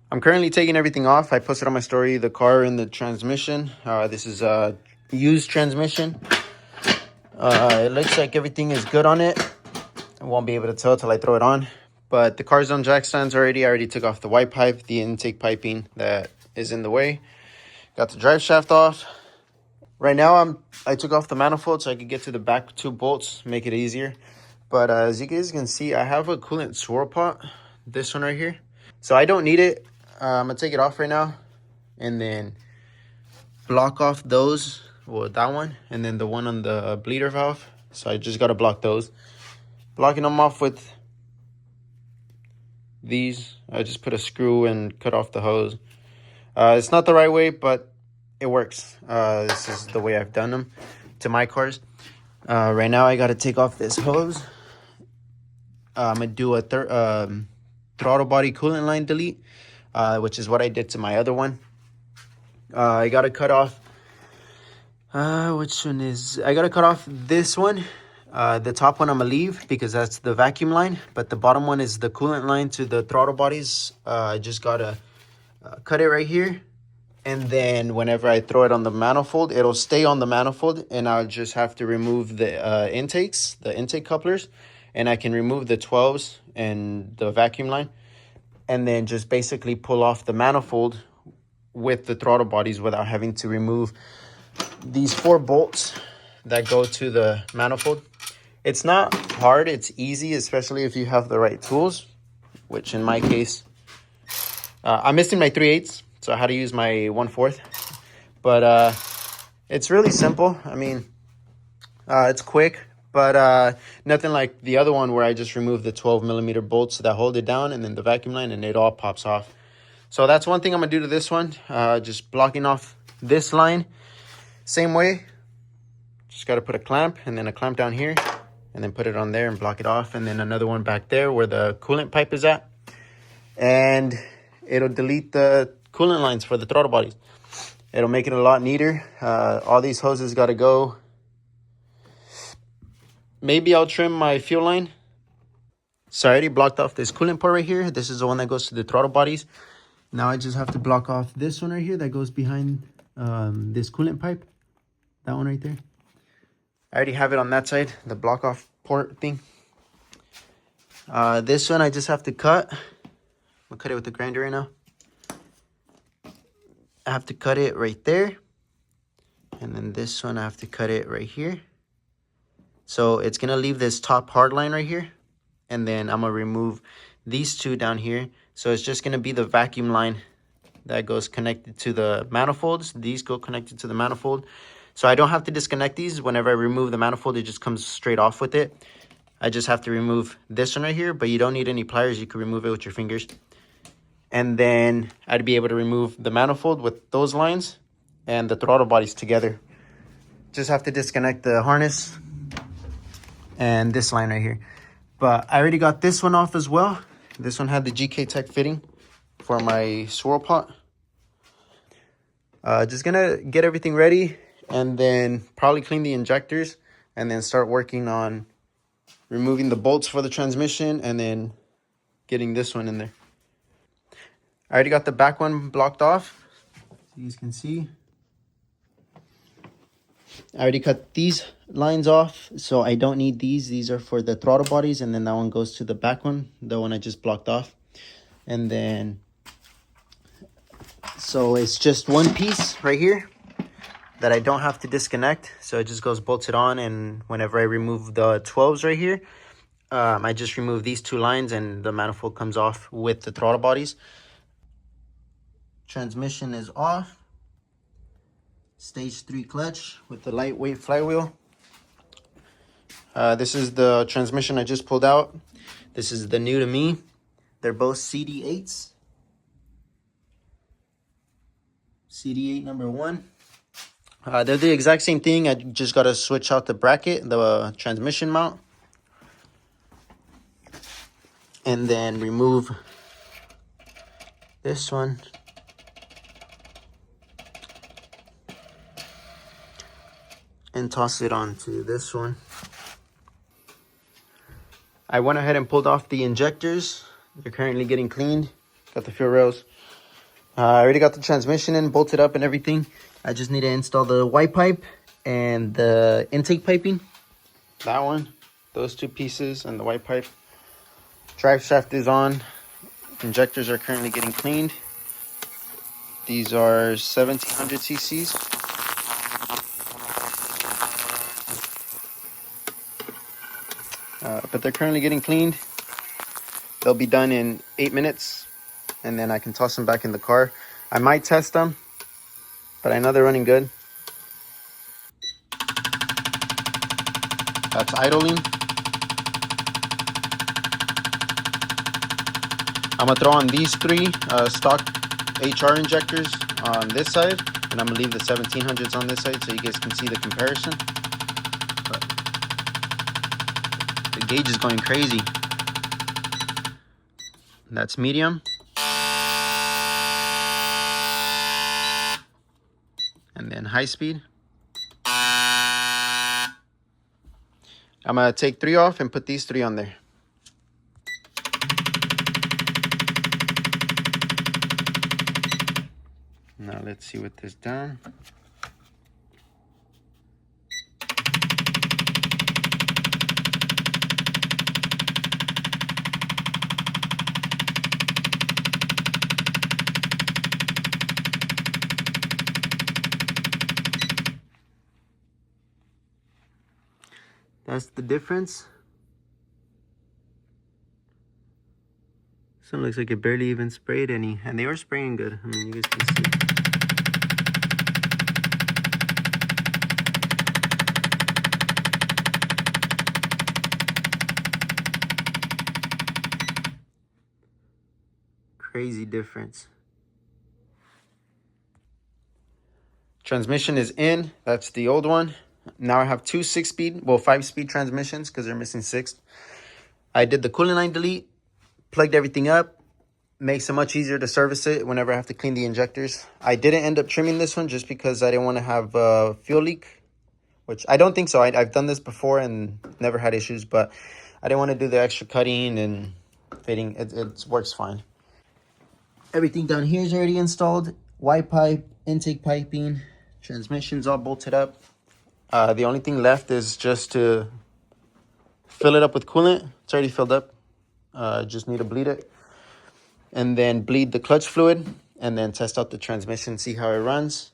I'm currently taking everything off. I posted on my story the car and the transmission. This is a used transmission. It looks like everything is good on it. I won't be able to tell till I throw it on. But the car's on jack stands already. I already took off the white pipe, the intake piping that is in the way. Got the drive shaft off. Right now I took off the manifold so I could get to the back two bolts, make it easier. But as you guys can see, I have a coolant swirl pot. This one right here. So I don't need it. I'm gonna take it off right now and then block off those. Well, that one and then the one on the bleeder valve. So I just gotta block those. Blocking them off with these. I just put a screw and cut off the hose. It's not the right way, but it works. This is the way I've done them to my cars. Right now I gotta take off this hose. I'm gonna do a throttle body coolant line delete, which is what I did to my other one. I gotta cut off which one is I gotta cut off this one. The top one I'm gonna leave because that's the vacuum line, but the bottom one is the coolant line to the throttle bodies. I just gotta cut it right here, and then whenever I throw it on the manifold, it'll stay on the manifold, and I'll just have to remove the intakes, the intake couplers, and I can remove the 12s and the vacuum line, and then just basically pull off the manifold with the throttle bodies without having to remove these 4 bolts that go to the manifold. It's not hard, it's easy, especially if you have the right tools, which in my case, I'm missing my 3/8, so I had to use my 1/4. But it's really simple. I mean, it's quick, but nothing like the other one where I just remove the 12mm bolts that hold it down and then the vacuum line and it all pops off. So that's one thing I'm gonna do to this one. Just blocking off this line. Same way, just got to put a clamp and then a clamp down here and then put it on there and block it off. And then another one back there where the coolant pipe is at. And it'll delete the coolant lines for the throttle bodies. It'll make it a lot neater. All these hoses got to go. Maybe I'll trim my fuel line. So I already blocked off this coolant port right here. This is the one that goes to the throttle bodies. Now I just have to block off this one right here that goes behind this coolant pipe. That one right there. I already have it on that side, the block off port thing. This one I just have to cut. I'll cut it with the grinder right now. I have to cut it right there. And then this one I have to cut it right here. So it's going to leave this top hard line right here. And then I'm going to remove these two down here. So it's just going to be the vacuum line that goes connected to the manifolds. These go connected to the manifold. So I don't have to disconnect these. Whenever I remove the manifold, it just comes straight off with it. I just have to remove this one right here, but you don't need any pliers. You can remove it with your fingers. And then I'd be able to remove the manifold with those lines and the throttle bodies together. Just have to disconnect the harness and this line right here. But I already got this one off as well. This one had the GK Tech fitting for my swirl pot. Just gonna get everything ready and then probably clean the injectors and then start working on removing the bolts for the transmission and then getting this one in there. I already got the back one blocked off. As you can see, I already cut these lines off, so I don't need these. These are for the throttle bodies, and then that one goes to the back one, the one I just blocked off. And then, so it's just one piece right here that I don't have to disconnect. So it just goes bolted on, and whenever I remove the 12s right here, I just remove these 2 lines and the manifold comes off with the throttle bodies. Transmission is off. Stage 3 clutch with the lightweight flywheel. This is the transmission I just pulled out. This is the new to me. They're both CD8s. CD8 number 1. They're the exact same thing. I just got to switch out the bracket, the transmission mount. And then remove this one. And toss it onto this one. I went ahead and pulled off the injectors. They're currently getting cleaned. got the fuel rails. I already got the transmission in, bolted up and everything. I just need to install the white pipe and the intake piping. That one, those two pieces, and the white pipe. Drive shaft is on. Injectors are currently getting cleaned. These are 1700 cc's. But they're currently getting cleaned. They'll be done in 8 minutes, and then I can toss them back in the car. I might test them, but I know they're running good. That's idling. I'm gonna throw on these three stock HR injectors on this side, and I'm gonna leave the 1700s on this side so you guys can see the comparison. But the gauge is going crazy. That's medium. And then high speed. I'm gonna take 3 off and put these 3 on there. Now let's see what this done. That's the difference. This one looks like it barely even sprayed any, and they were spraying good. I mean, you guys can see. Crazy difference. Transmission is in. That's the old one. Now I have 2 6-speed, well, 5-speed transmissions because they're missing 6. I did the coolant line delete, plugged everything up. Makes it much easier to service it whenever I have to clean the injectors. I didn't end up trimming this one just because I didn't want to have a fuel leak, which I don't think so. I've done this before and never had issues, but I didn't want to do the extra cutting and fitting. It works fine. Everything down here is already installed. White pipe, intake piping, transmission's all bolted up. The only thing left is just to fill it up with coolant. It's already filled up. Just need to bleed it. And then bleed the clutch fluid, and then test out the transmission, see how it runs.